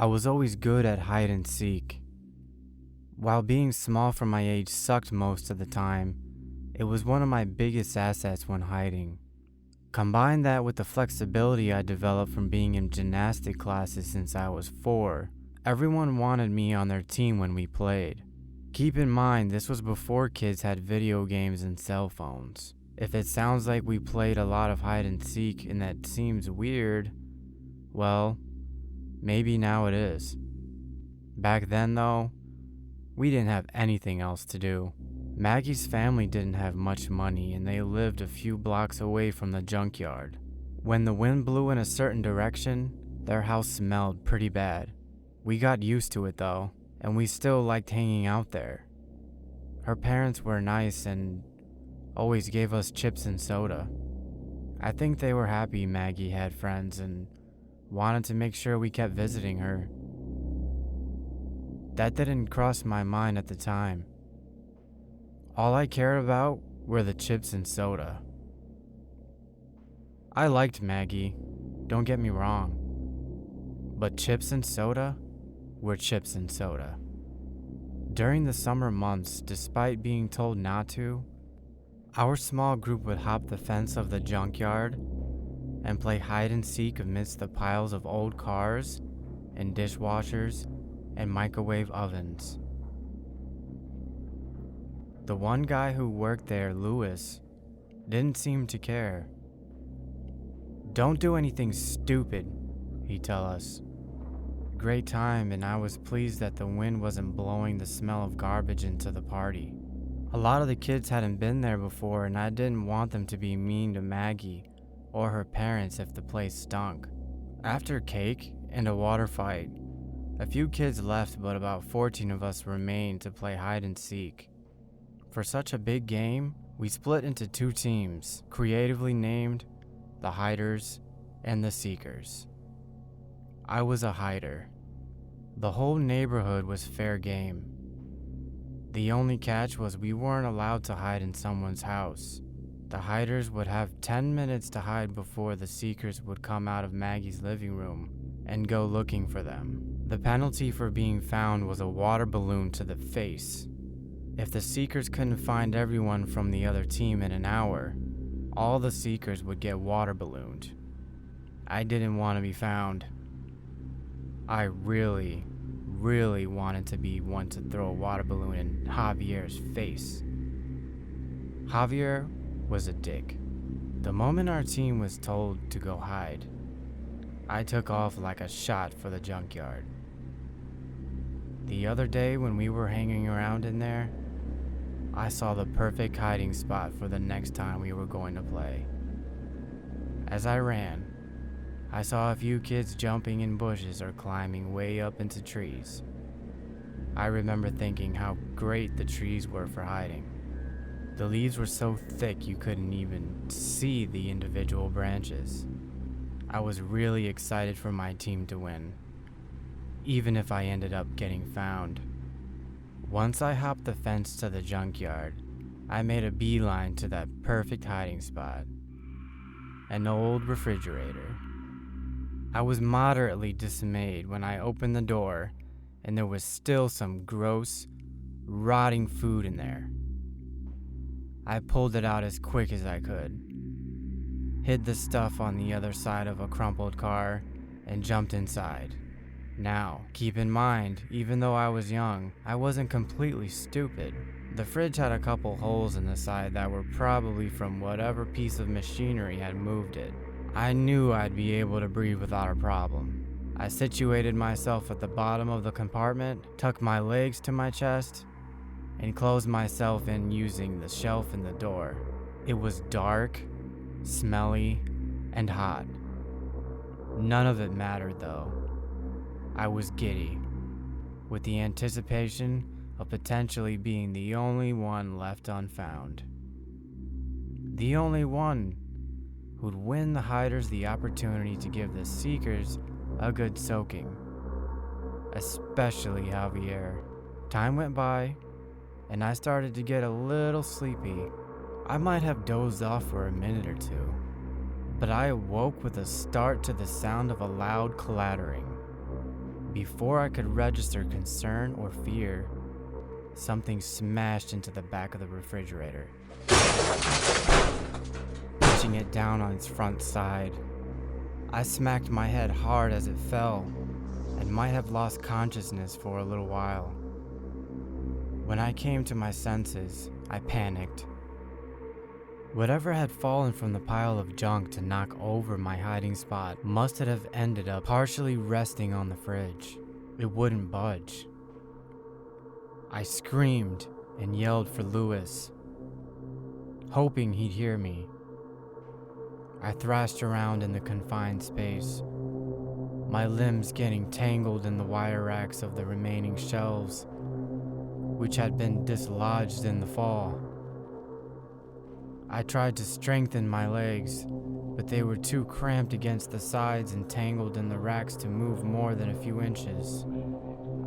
I was always good at hide and seek. While being small for my age sucked most of the time, it was one of my biggest assets when hiding. Combine that with the flexibility I developed from being in gymnastic classes since I was 4. Everyone wanted me on their team when we played. Keep in mind, this was before kids had video games and cell phones. If it sounds like we played a lot of hide and seek and that seems weird, well, maybe now it is. Back then though, we didn't have anything else to do. Maggie's family didn't have much money and they lived a few blocks away from the junkyard. When the wind blew in a certain direction, their house smelled pretty bad. We got used to it though, and we still liked hanging out there. Her parents were nice and always gave us chips and soda. I think they were happy Maggie had friends and wanted to make sure we kept visiting her. That didn't cross my mind at the time. All I cared about were the chips and soda. I liked Maggie, don't get me wrong, but chips and soda were chips and soda. During the summer months, despite being told not to, our small group would hop the fence of the junkyard and play hide and seek amidst the piles of old cars and dishwashers and microwave ovens. The one guy who worked there, Lewis, didn't seem to care. "Don't do anything stupid," he'd tell us. Great time, and I was pleased that the wind wasn't blowing the smell of garbage into the party. A lot of the kids hadn't been there before, and I didn't want them to be mean to Maggie or her parents if the place stunk. After cake and a water fight, a few kids left, but about 14 of us remained to play hide and seek. For such a big game, we split into 2 teams, creatively named the Hiders and the Seekers. I was a hider. The whole neighborhood was fair game. The only catch was we weren't allowed to hide in someone's house. The Hiders would have 10 minutes to hide before the Seekers would come out of Maggie's living room and go looking for them. The penalty for being found was a water balloon to the face. If the Seekers couldn't find everyone from the other team in an hour, all the Seekers would get water ballooned. I didn't want to be found. I really wanted to be one to throw a water balloon in Javier's face. Javier was a dick. The moment our team was told to go hide, I took off like a shot for the junkyard. The other day when we were hanging around in there, I saw the perfect hiding spot for the next time we were going to play. As I ran, I saw a few kids jumping in bushes or climbing way up into trees. I remember thinking how great the trees were for hiding. The leaves were so thick you couldn't even see the individual branches. I was really excited for my team to win, even if I ended up getting found. Once I hopped the fence to the junkyard, I made a beeline to that perfect hiding spot, an old refrigerator. I was moderately dismayed when I opened the door and there was still some gross, rotting food in there. I pulled it out as quick as I could, hid the stuff on the other side of a crumpled car, and jumped inside. Now, keep in mind, even though I was young, I wasn't completely stupid. The fridge had a couple holes in the side that were probably from whatever piece of machinery had moved it. I knew I'd be able to breathe without a problem. I situated myself at the bottom of the compartment, tucked my legs to my chest, and closed myself in using the shelf in the door. It was dark, smelly, and hot. None of it mattered though. I was giddy, with the anticipation of potentially being the only one left unfound. The only one who'd win the Hiders the opportunity to give the Seekers a good soaking, especially Javier. Time went by, and I started to get a little sleepy. I might have dozed off for a minute or 2, but I awoke with a start to the sound of a loud clattering. Before I could register concern or fear, something smashed into the back of the refrigerator, pushing it down on its front side. I smacked my head hard as it fell and might have lost consciousness for a little while. When I came to my senses, I panicked. Whatever had fallen from the pile of junk to knock over my hiding spot must have ended up partially resting on the fridge. It wouldn't budge. I screamed and yelled for Lewis, hoping he'd hear me. I thrashed around in the confined space, my limbs getting tangled in the wire racks of the remaining shelves, which had been dislodged in the fall. I tried to strengthen my legs, but they were too cramped against the sides and tangled in the racks to move more than a few inches.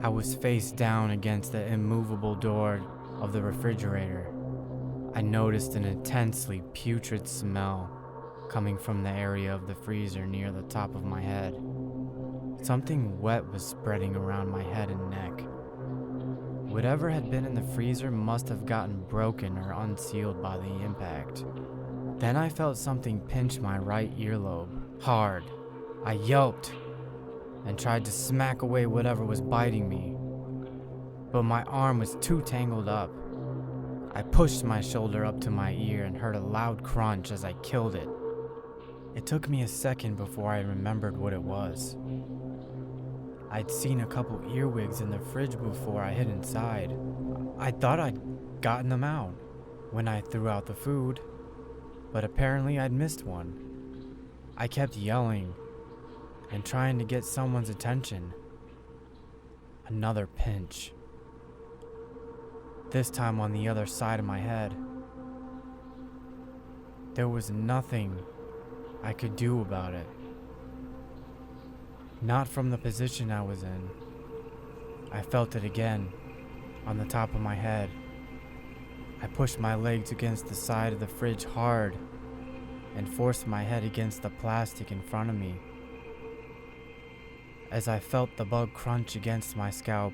I was face down against the immovable door of the refrigerator. I noticed an intensely putrid smell coming from the area of the freezer near the top of my head. Something wet was spreading around my head and neck. Whatever had been in the freezer must have gotten broken or unsealed by the impact. Then I felt something pinch my right earlobe, hard. I yelped and tried to smack away whatever was biting me, but my arm was too tangled up. I pushed my shoulder up to my ear and heard a loud crunch as I killed it. It took me a second before I remembered what it was. I'd seen a couple earwigs in the fridge before I hid inside. I thought I'd gotten them out when I threw out the food, but apparently I'd missed one. I kept yelling and trying to get someone's attention. Another pinch. This time on the other side of my head. There was nothing I could do about it. Not from the position I was in. I felt it again, on the top of my head. I pushed my legs against the side of the fridge hard and forced my head against the plastic in front of me. As I felt the bug crunch against my scalp,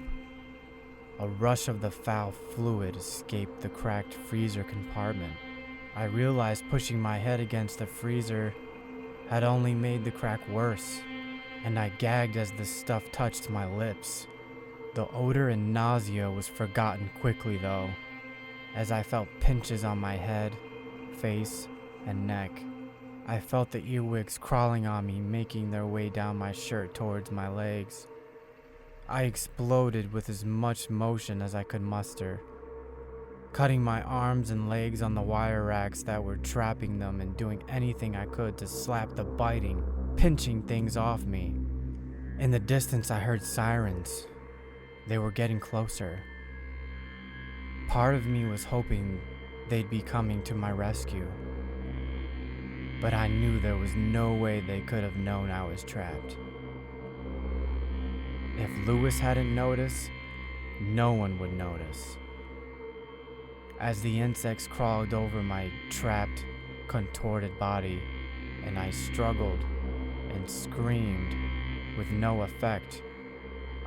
a rush of the foul fluid escaped the cracked freezer compartment. I realized pushing my head against the freezer had only made the crack worse, and I gagged as the stuff touched my lips. The odor and nausea was forgotten quickly though, as I felt pinches on my head, face, and neck. I felt the earwigs crawling on me, making their way down my shirt towards my legs. I exploded with as much motion as I could muster, cutting my arms and legs on the wire racks that were trapping them and doing anything I could to slap the biting, pinching things off me. In the distance I heard sirens. They were getting closer. Part of me was hoping they'd be coming to my rescue, but I knew there was no way they could have known I was trapped. If Lewis hadn't noticed, no one would notice. As the insects crawled over my trapped, contorted body, and I struggled and screamed with no effect,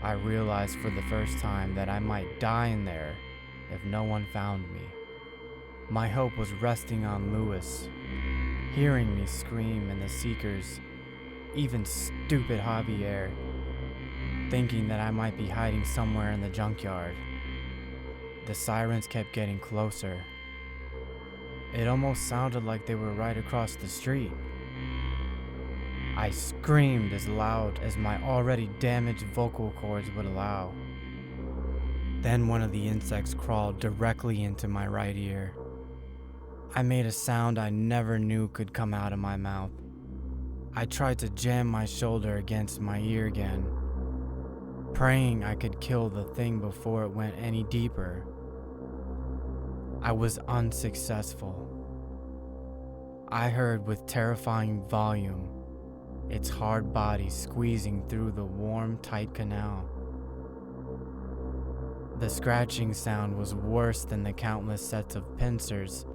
I realized for the first time that I might die in there if no one found me. My hope was resting on Lewis, hearing me scream, and the seekers, even stupid Javier, thinking that I might be hiding somewhere in the junkyard. The sirens kept getting closer. It almost sounded like they were right across the street. I screamed as loud as my already damaged vocal cords would allow. Then one of the insects crawled directly into my right ear. I made a sound I never knew could come out of my mouth. I tried to jam my shoulder against my ear again, praying I could kill the thing before it went any deeper. I was unsuccessful. I heard with terrifying volume its hard body squeezing through the warm, tight canal. The scratching sound was worse than the countless sets of pincers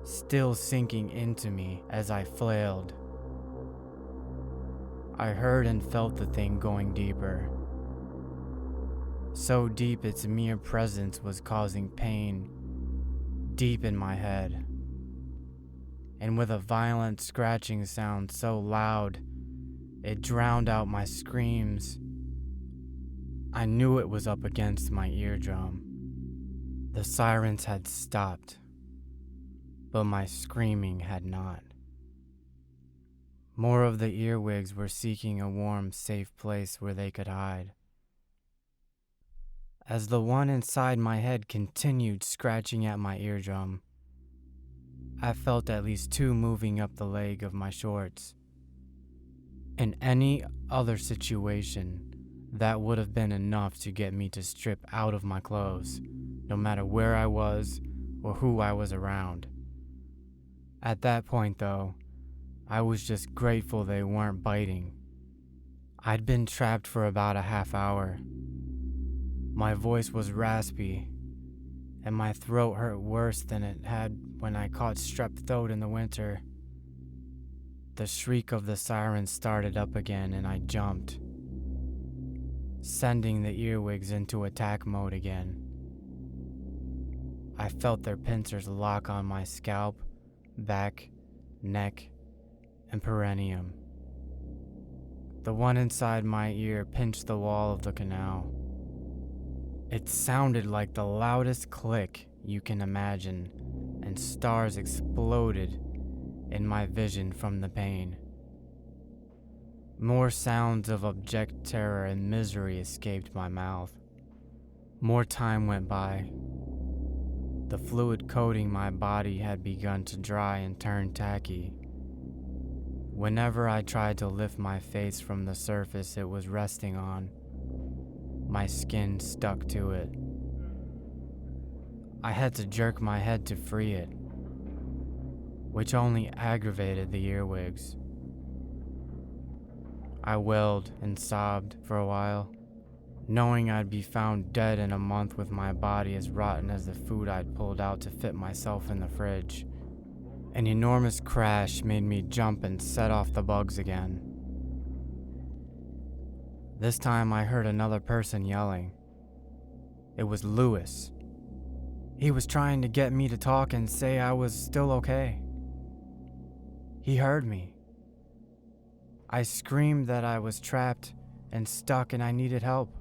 still sinking into me as I flailed. I heard and felt the thing going deeper, so deep its mere presence was causing pain deep in my head. And with a violent scratching sound so loud, it drowned out my screams. I knew it was up against my eardrum. The sirens had stopped, but my screaming had not. More of the earwigs were seeking a warm, safe place where they could hide. As the one inside my head continued scratching at my eardrum, I felt at least two moving up the leg of my shorts. In any other situation, that would have been enough to get me to strip out of my clothes, no matter where I was or who I was around. At that point, though, I was just grateful they weren't biting. I'd been trapped for about a half hour. My voice was raspy, and my throat hurt worse than it had when I caught strep throat in the winter. The shriek of the siren started up again, and I jumped, sending the earwigs into attack mode again. I felt their pincers lock on my scalp, back, neck, and perineum. The one inside my ear pinched the wall of the canal. It sounded like the loudest click you can imagine, and stars exploded in my vision from the pain. More sounds of abject terror and misery escaped my mouth. More time went by. The fluid coating my body had begun to dry and turn tacky. Whenever I tried to lift my face from the surface it was resting on, my skin stuck to it. I had to jerk my head to free it, which only aggravated the earwigs. I wailed and sobbed for a while, knowing I'd be found dead in a month with my body as rotten as the food I'd pulled out to fit myself in the fridge. An enormous crash made me jump and set off the bugs again. This time I heard another person yelling. It was Lewis. He was trying to get me to talk and say I was still okay. He heard me. I screamed that I was trapped and stuck and I needed help.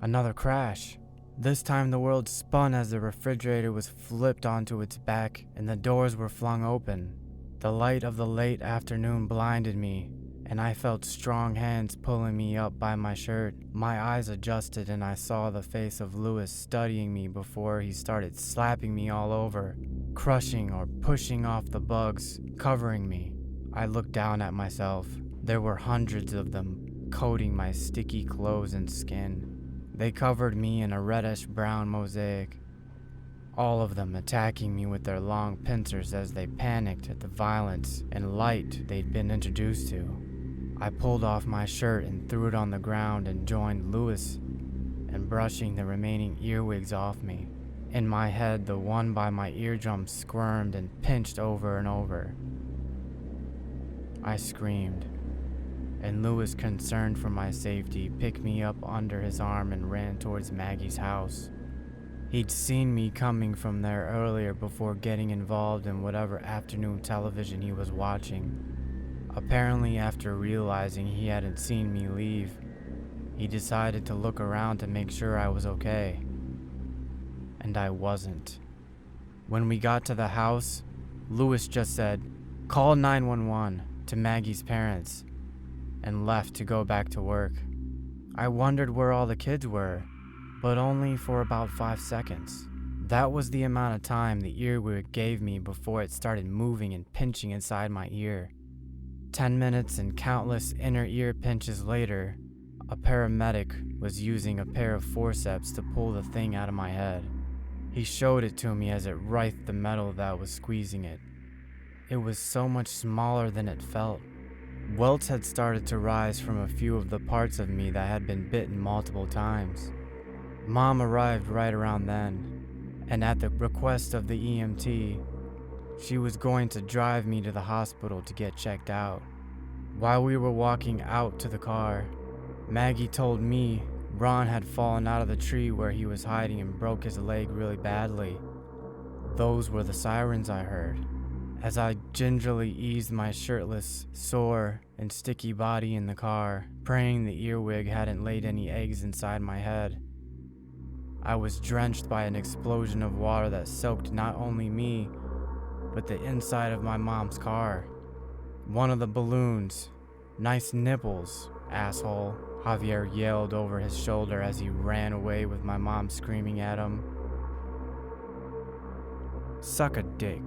Another crash. This time the world spun as the refrigerator was flipped onto its back and the doors were flung open. The light of the late afternoon blinded me, and I felt strong hands pulling me up by my shirt. My eyes adjusted and I saw the face of Lewis studying me before he started slapping me all over, crushing or pushing off the bugs, covering me. I looked down at myself. There were hundreds of them, coating my sticky clothes and skin. They covered me in a reddish-brown mosaic, all of them attacking me with their long pincers as they panicked at the violence and light they'd been introduced to. I pulled off my shirt and threw it on the ground and joined Lewis in brushing the remaining earwigs off me. In my head, the one by my eardrum squirmed and pinched over and over. I screamed, and Lewis, concerned for my safety, picked me up under his arm and ran towards Maggie's house. He'd seen me coming from there earlier before getting involved in whatever afternoon television he was watching. Apparently, after realizing he hadn't seen me leave, he decided to look around to make sure I was okay. And I wasn't. When we got to the house, Lewis just said, "Call 911" to Maggie's parents, and left to go back to work. I wondered where all the kids were, but only for about 5 seconds. That was the amount of time the earwig gave me before it started moving and pinching inside my ear. 10 minutes and countless inner ear pinches later, a paramedic was using a pair of forceps to pull the thing out of my head. He showed it to me as it writhed the metal that was squeezing it. It was so much smaller than it felt. Welts had started to rise from a few of the parts of me that had been bitten multiple times. Mom arrived right around then, and at the request of the EMT, she was going to drive me to the hospital to get checked out. While we were walking out to the car, Maggie told me Ron had fallen out of the tree where he was hiding and broke his leg really badly. Those were the sirens I heard. As I gingerly eased my shirtless, sore, and sticky body in the car, praying the earwig hadn't laid any eggs inside my head. I was drenched by an explosion of water that soaked not only me, but the inside of my mom's car. One of the balloons. Nice nipples, asshole, Javier yelled over his shoulder as he ran away with my mom screaming at him. Suck a dick.